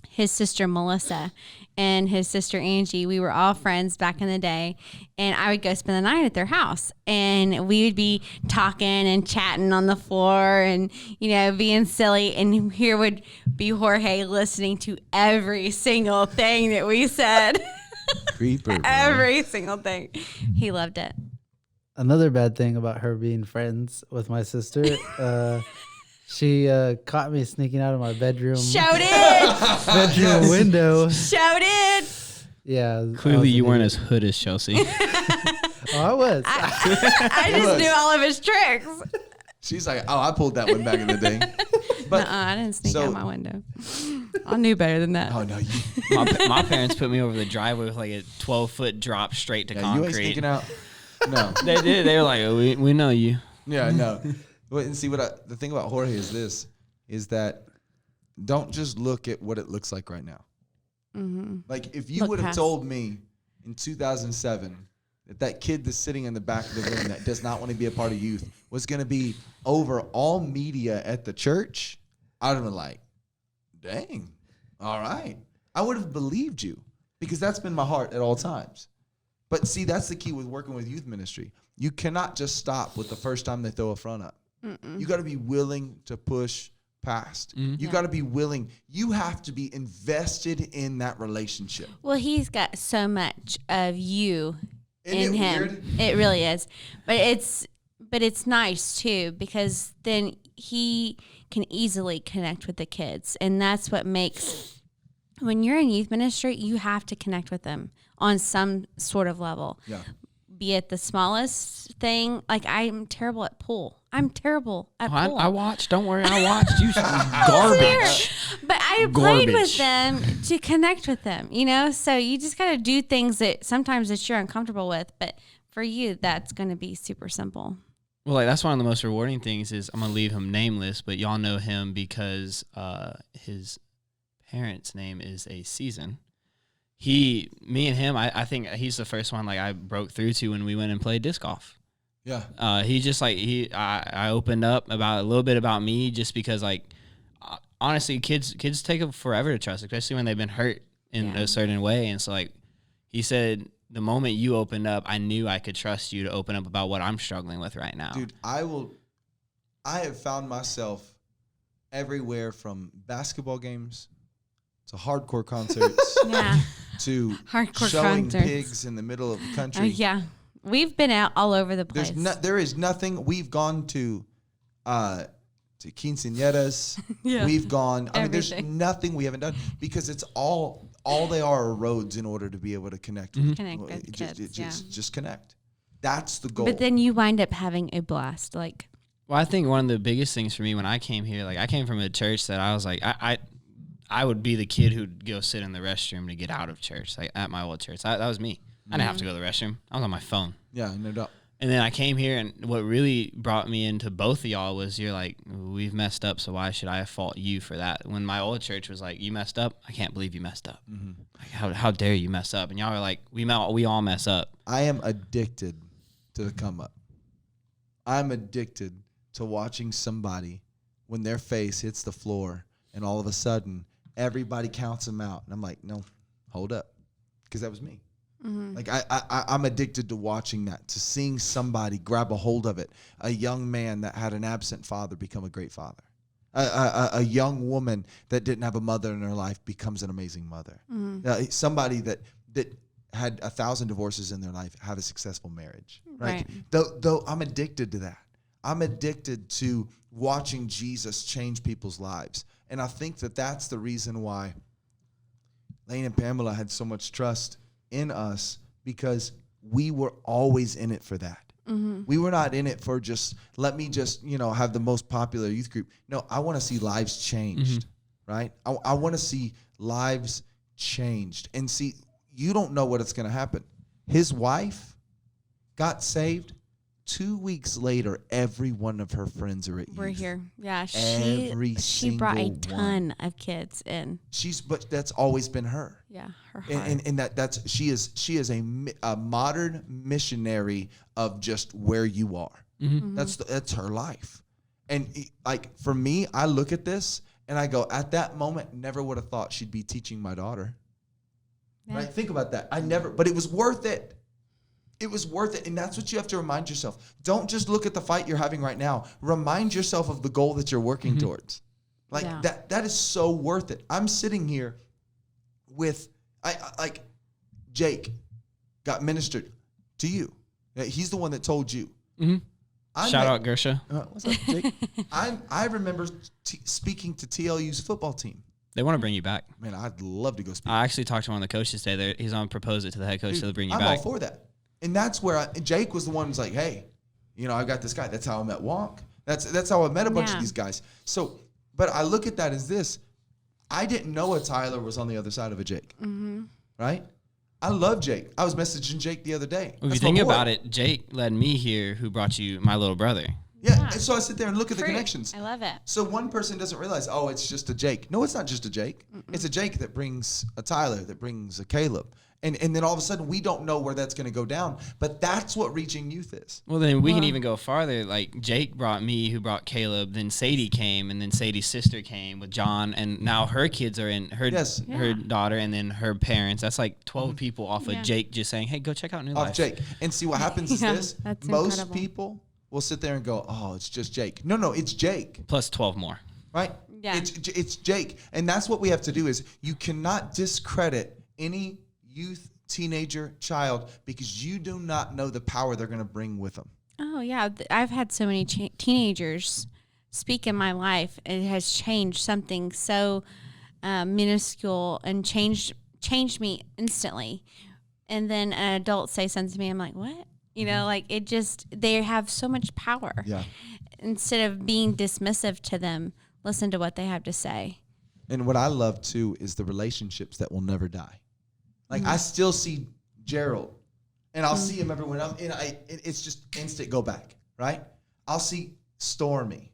His sister Melissa and his sister Angie. We were all friends back in the day, and I would go spend the night at their house, and we would be talking and chatting on the floor and, being silly. And here would be Jorge listening to every single thing that we said. Creeper. Bro. Every single thing. He loved it. Another bad thing about her being friends with my sister, she caught me sneaking out of my bedroom window. Shouted. Yeah. Clearly, you weren't as hood as Chelsey. I was. I just knew all of his tricks. She's like, oh, I pulled that one back in the day. But I didn't sneak out my window. I knew better than that. Oh, no. My parents put me over the driveway with like a 12-foot drop straight to concrete. You ain't sneaking out. No. They did. They were like, oh, we know you. Yeah, no. And see, the thing about Jorge is that don't just look at what it looks like right now. Mm-hmm. Like, if you would have told me in 2007 that kid that's sitting in the back of the room that does not want to be a part of youth was going to be over all media at the church, I'd have been like, dang, all right. I would have believed you because that's been my heart at all times. But see, that's the key with working with youth ministry. You cannot just stop with the first time they throw a front up. Mm-mm. You got to be willing to push past. Mm-hmm. You got to be willing. You have to be invested in that relationship. Well, he's got so much of you Isn't in it him. weird? It really is. But it's nice too, because then he can easily connect with the kids. And that's what makes, when you're in youth ministry, you have to connect with them on some sort of level. Yeah. Be it the smallest thing. Like, I'm terrible at pool. I'm terrible at pool. I watched. Don't worry. I watched. You garbage. But I played with them to connect with them, So you just got to do things that sometimes that you're uncomfortable with. But for you, that's going to be super simple. Well, like, that's one of the most rewarding things is I'm going to leave him nameless, but y'all know him because his parents' name is a Season. Me and him, I think he's the first one like I broke through to when we went and played disc golf. Yeah. He just like I opened up about a little bit about me just because like honestly kids take forever to trust, especially when they've been hurt in a certain way. And so like he said, the moment you opened up, I knew I could trust you to open up about what I'm struggling with right now. Dude, I have found myself everywhere from basketball games to hardcore concerts to hardcore showing concerts. Pigs in the middle of the country. Yeah. We've been out all over the place. There is nothing. We've gone to quinceañeras. Yeah. We've gone. I mean, there's nothing we haven't done because it's all they are roads in order to be able to connect. Mm-hmm. Connect with kids. Just connect. That's the goal. But then you wind up having a blast. Like, well, I think one of the biggest things for me when I came here, like I came from a church that I was like, I would be the kid who'd go sit in the restroom to get out of church, like at my old church. That was me. I didn't have to go to the restroom. I was on my phone. Yeah, no doubt. And then I came here, and what really brought me into both of y'all was you're like, we've messed up, so why should I fault you for that? When my old church was like, you messed up? I can't believe you messed up. Mm-hmm. Like, how dare you mess up? And y'all are like, we all mess up. I am addicted to the come up. I'm addicted to watching somebody when their face hits the floor, and all of a sudden, everybody counts them out. And I'm like, no, hold up, because that was me. Like I'm addicted to watching that, to seeing somebody grab a hold of it. A young man that had an absent father become a great father. A young woman that didn't have a mother in her life becomes an amazing mother. Somebody that had 1,000 divorces in their life have a successful marriage. Right. Though I'm addicted to that. I'm addicted to watching Jesus change people's lives. And I think that that's the reason why Lane and Pamela had so much trust in us, because we were always in it for that. We were not in it for let me have the most popular youth group. No, I want to see lives changed, right? I want to see lives changed. And see, you don't know what it's going to happen. His wife got saved. 2 weeks later, every one of her friends are at youth. We're here. Yeah, she brought a ton of kids in. But that's always been her. Yeah, her heart. And she is a modern missionary of just where you are. That's her life. And like for me, I look at this and I go, at that moment, never would have thought she'd be teaching my daughter. Yeah. Right? Think about that. But it was worth it. It was worth it, and that's what you have to remind yourself. Don't just look at the fight you're having right now. Remind yourself of the goal that you're working towards. That is so worth it. I'm sitting here with Jake got ministered to you. He's the one that told you. Shout out Gersha. What's up, Jake? I remember speaking to TLU's football team. They want to bring you back. Man, I'd love to go speak. I actually talked to one of the coaches today. He's on propose it to the head coach to bring you back. I'm all for that. And that's where Jake was the one who's like, hey, I got this guy. That's how I met Wonk. That's how I met a bunch of these guys. So, but I look at that as this. I didn't know a Tyler was on the other side of a Jake. Right? I love Jake. I was messaging Jake the other day. Well, if you think about it, Jake led me here, who brought you my little brother. Yeah. And so I sit there and look at the connections. I love it. So one person doesn't realize, it's just a Jake. No, it's not just a Jake. It's a Jake that brings a Tyler, that brings a Caleb. And then all of a sudden, we don't know where that's going to go down. But that's what reaching youth is. Well, then we can even go farther. Like, Jake brought me, who brought Caleb. Then Sadie came, and then Sadie's sister came with John. And now her kids are in, her daughter, and then her parents. That's like 12 people off of Jake just saying, hey, go check out New Life. Off Jake. And see, what happens is this. Most incredible. People will sit there and go, it's just Jake. No, it's Jake. Plus 12 more. Right? Yeah. It's Jake. And that's what we have to do is you cannot discredit any youth, teenager, child, because you do not know the power they're going to bring with them. Oh, yeah. I've had so many teenagers speak in my life. It has changed something so minuscule and changed me instantly. And then an adult say something to me, I'm like, what? They have so much power. Yeah. Instead of being dismissive to them, listen to what they have to say. And what I love, too, is the relationships that will never die. Like, I still see Gerald, and I'll see him everywhere. It's just instant go back, right? I'll see Stormy.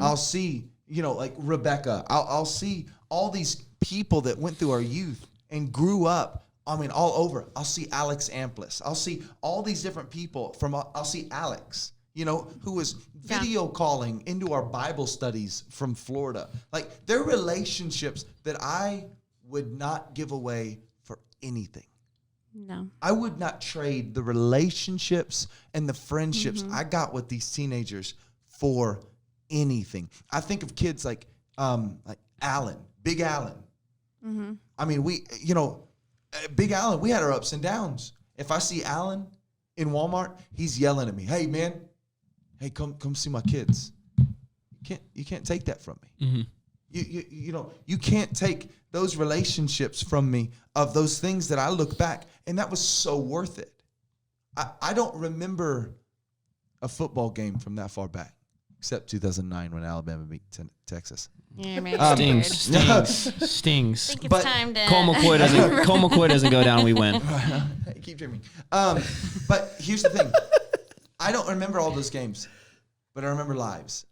I'll see, like Rebecca. I'll see all these people that went through our youth and grew up, all over. I'll see Alex Amplis. I'll see all these different people I'll see Alex, who was video calling into our Bible studies from Florida. Like, they're relationships that I would not give away for anything. No. I would not trade the relationships and the friendships I got with these teenagers for anything. I think of kids like Alan, Big Alan. Big Alan, we had our ups and downs. If I see Alan in Walmart, he's yelling at me, hey man, come see my kids. You can't take that from me. You can't take those relationships from me of those things that I look back, and that was so worth it. I don't remember a football game from that far back, except 2009 when Alabama beat Texas. Yeah, maybe Stings. I think it's time to... Cole McCoy doesn't go down, we win. Keep dreaming. But here's the thing. I don't remember all those games, but I remember lives.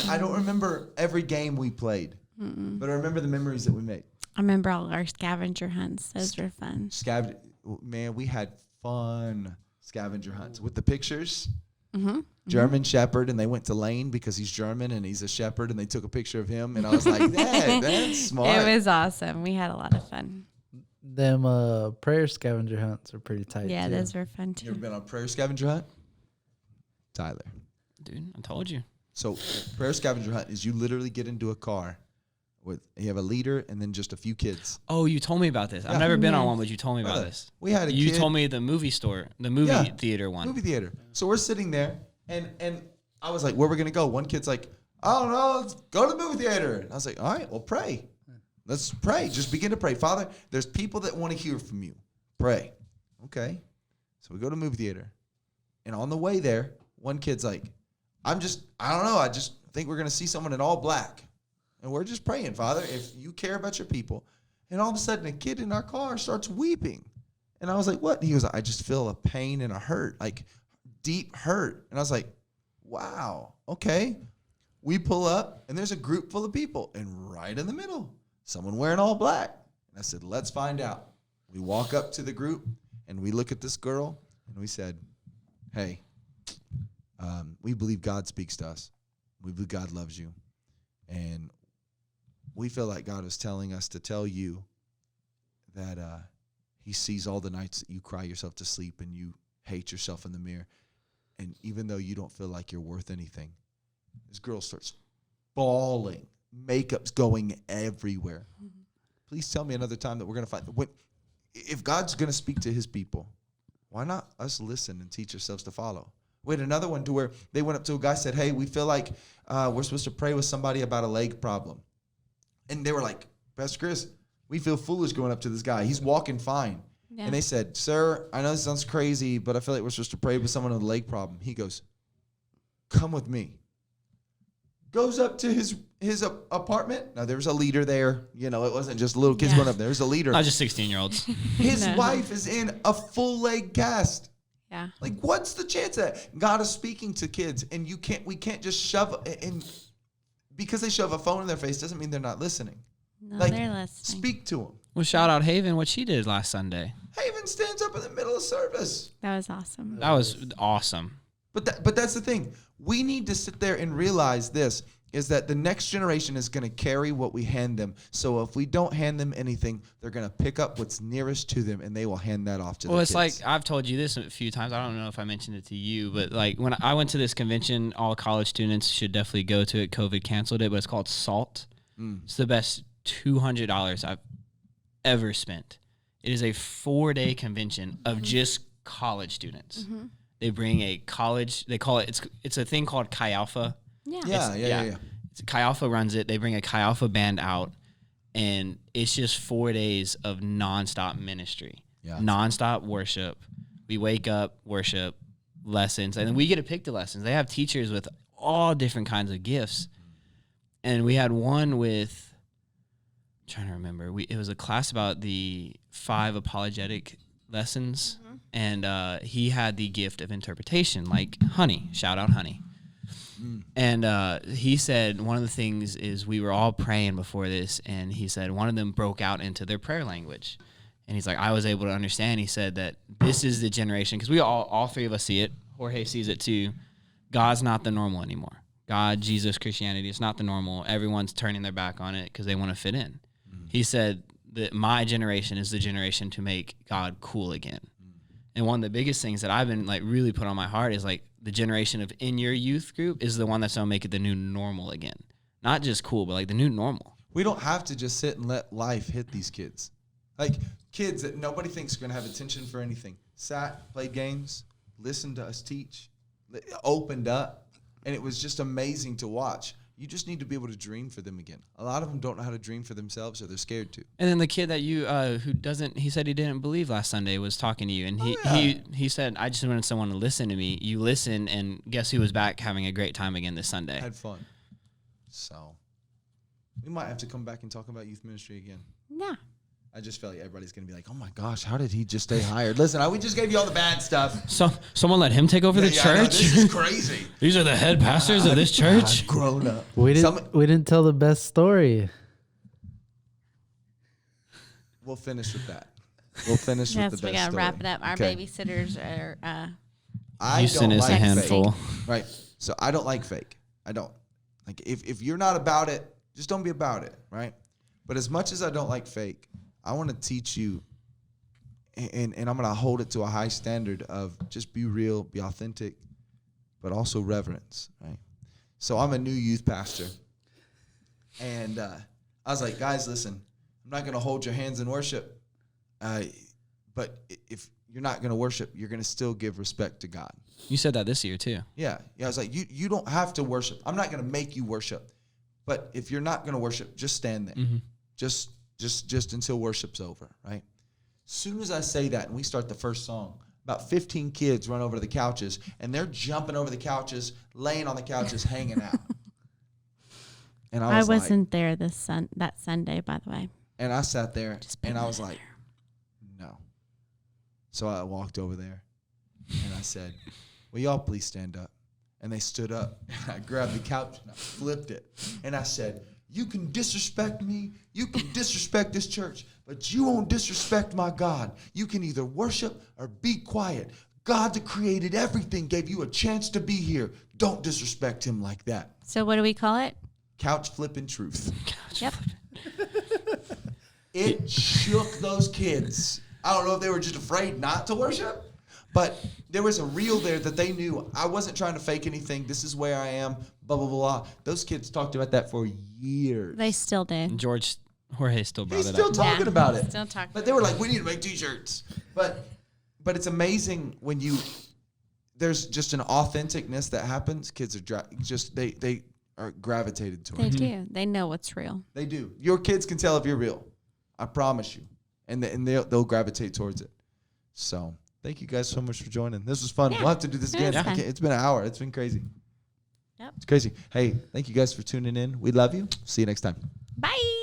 I don't remember every game we played, but I remember the memories that we made. I remember all our scavenger hunts. Those were fun. Man, we had fun scavenger hunts with the pictures. German Shepherd, and they went to Lane because he's German and he's a shepherd, and they took a picture of him, and I was like, that's smart. It was awesome. We had a lot of fun. Them prayer scavenger hunts are pretty tight. Yeah, too. those were fun You ever too. been on a prayer scavenger hunt? Tyler. Dude, I told you. So prayer scavenger hunt is you literally get into a car with you have a leader and then just a few kids. Oh, you told me about this. Yeah. I've never been on Yeah. one, but you told me about Brother, this. We had a You kid. told me the movie theater one. Movie theater. So we're sitting there, and I was like, where we gonna go? One kid's like, I don't know, let's go to the movie theater. And I was like, all right, well, pray. Let's pray. Just begin to pray. Father, there's people that want to hear from you. Pray. Okay. So we go to the movie theater. And on the way there, one kid's like, I don't know, I just think we're gonna see someone in all black. And we're just praying, Father, if you care about your people. And all of a sudden, a kid in our car starts weeping. And I was like, what? And he was like, I just feel a pain and a hurt, like deep hurt. And I was like, wow, okay. We pull up, and there's a group full of people. And right in the middle, someone wearing all black. And I said, let's find out. We walk up to the group, and we look at this girl, and we said, hey, we believe God speaks to us. We believe God loves you. And we feel like God was telling us to tell you that he sees all the nights that you cry yourself to sleep and you hate yourself in the mirror. And even though you don't feel like you're worth anything, this girl starts bawling. Makeup's going everywhere. Mm-hmm. Please tell me another time that we're going to find. If God's going to speak to his people, why not us listen and teach ourselves to follow? We had another one to where they went up to a guy, said, hey, we feel like we're supposed to pray with somebody about a leg problem. And they were like, Pastor Chris, we feel foolish going up to this guy. He's walking fine. Yeah. And they said, sir, I know this sounds crazy, but I feel like we're supposed to pray with someone with a leg problem. He goes, come with me. Goes up to his apartment. Now, there was a leader there. You know, it wasn't just little kids going up there. There's a leader. Not just 16-year-olds. His wife is in a full leg cast. Yeah. Like, what's the chance of that? God is speaking to kids, and we can't just shove, and because they shove a phone in their face doesn't mean they're not listening. No, like, they're listening. Speak to them. Well, shout out Haven, what she did last Sunday. Haven stands up in the middle of service. That was awesome. That was awesome. But that's the thing. We need to sit there and realize this, is that the next generation is going to carry what we hand them. So if we don't hand them anything, they're going to pick up what's nearest to them, and they will hand that off to well, the it's kids. like I've told you this a few times. I don't know if I mentioned it to you, but like when I went to this convention, all college students should definitely go to it. COVID canceled it, but it's called SALT. It's the best $200 I've ever spent. It is a 4-day convention of just college students. Mm-hmm. They bring a college, they call it, it's a thing called Chi Alpha. Yeah. Chi Alpha runs it. They bring a Chi Alpha band out, and it's just 4 days of nonstop ministry, nonstop worship. We wake up, worship, lessons, and then we get to pick the lessons. They have teachers with all different kinds of gifts, and we had one with, I'm trying to remember, it was a class about the 5 apologetic lessons, and he had the gift of interpretation, like Honey. Shout out Honey. And he said one of the things is we were all praying before this, and he said one of them broke out into their prayer language. And he's like, I was able to understand. He said that this is the generation, because we all 3 of us see it. Jorge sees it too. God's not the normal anymore. God, Jesus, Christianity, it's not the normal. Everyone's turning their back on it because they want to fit in. He said that my generation is the generation to make God cool again. And one of the biggest things that I've been like really put on my heart is like the generation of in your youth group is the one that's going to make it the new normal again. Not just cool, but like the new normal. We don't have to just sit and let life hit these kids. Like kids that nobody thinks are going to have attention for anything. Sat, played games, listened to us teach, opened up, and it was just amazing to watch. You just need to be able to dream for them again. A lot of them don't know how to dream for themselves, or they're scared to. And then the kid that you who doesn't, he said he didn't believe last Sunday was talking to you, and he said, I just wanted someone to listen to me. You listen, and guess who was back having a great time again this Sunday? Had fun. So we might have to come back and talk about youth ministry again. Yeah. I just feel like everybody's going to be like, oh my gosh, how did he just stay hired? Listen, we just gave you all the bad stuff. So someone let him take over the church? No, this is crazy. These are the head pastors of this church? I've grown up. We didn't tell the best story. We'll finish with that. We'll finish with the best story. Yes, we got to wrap it up. Our Okay. babysitters are... Houston is a handful. Fake. Right. So I don't like fake. I don't. Like if you're not about it, just don't be about it, right? But as much as I don't like fake, I want to teach you and I'm going to hold it to a high standard of just be real, be authentic, but also reverence, right? So I'm a new youth pastor, and I was like, guys, listen, I'm not going to hold your hands in worship, but if you're not going to worship, you're going to still give respect to God. You said that this year too. Yeah. I was like, you don't have to worship. I'm not going to make you worship, but if you're not going to worship, just stand there, just until worship's over, right? Soon as I say that and we start the first song, about 15 kids run over to the couches, and they're jumping over the couches, laying on the couches, hanging out. And I wasn't there that Sunday, by the way. And I sat there, and I was like, no. So I walked over there, and I said, will y'all please stand up? And they stood up, and I grabbed the couch, and I flipped it. And I said, you can disrespect me, you can disrespect this church, but you won't disrespect my God. You can either worship or be quiet. God that created everything gave you a chance to be here. Don't disrespect him like that. So what do we call it? Couch flipping truth. Yep. It shook those kids. I don't know if they were just afraid not to worship, but there was a reel there that they knew I wasn't trying to fake anything. This is where I am, blah, blah, blah. Those kids talked about that for years. They still do. Jorge still brought He's it still up. talking about it. Still talking. But they were like, we need to make T-shirts. But it's amazing when there's just an authenticness that happens. Kids are they are gravitated towards. They do. They know what's real. They do. Your kids can tell if you're real. I promise you. And they'll gravitate towards it. So thank you guys so much for joining. This was fun. Yeah. We'll have to do this again. Yeah. It's been an hour. It's been crazy. Yep. It's crazy. Hey, thank you guys for tuning in. We love you. See you next time. Bye.